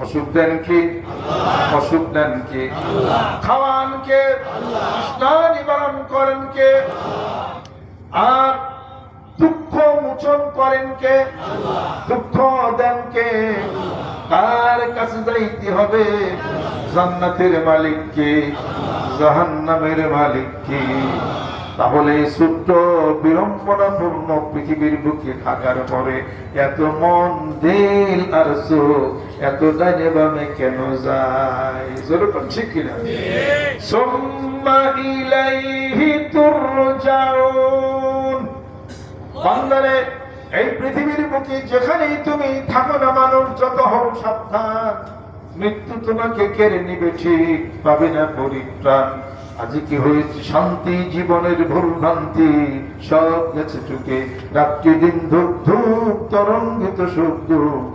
অসুখ দেন কি আল্লাহ, অসুখ দেন কি আল্লাহ, খাওয়ান কে আল্লাহ, তৃষ্ণা নিবারণ করেন কে আল্লাহ, আর দুঃখ মোচন করেন কে আল্লাহ, দুঃখ দেন কে আল্লাহ, কার কাছে যাইতে হবে? জান্নাতের মালিক কে, জাহান্নামের মালিক কে? তাহলে ছোট্ট বিড়ম্বনাপূর্ণ পৃথিবীর বুকে থাকার পরে এত মন দিল আর চোখ এত ডাইনে বামে কেন যায়? যেরকম ঠিক কিনা? সুম্মা ইলাইহি তুরজাউন। বান্দারে, এই পৃথিবীর বুকে যেখানেই তুমি থাকো না, মানুষ যত হও সাবধান, মৃত্যু তোমাকে কেড়ে নিবে, ঠিক পাবে না পরিত্রাণ। আজ কি হয়েছে? শান্তি জীবনের ভুল ভ্রান্তি সব গেছে চুকে, রাত্রি দিন ধূপ ধূপ তরঙ্গিত সুখ দুঃখ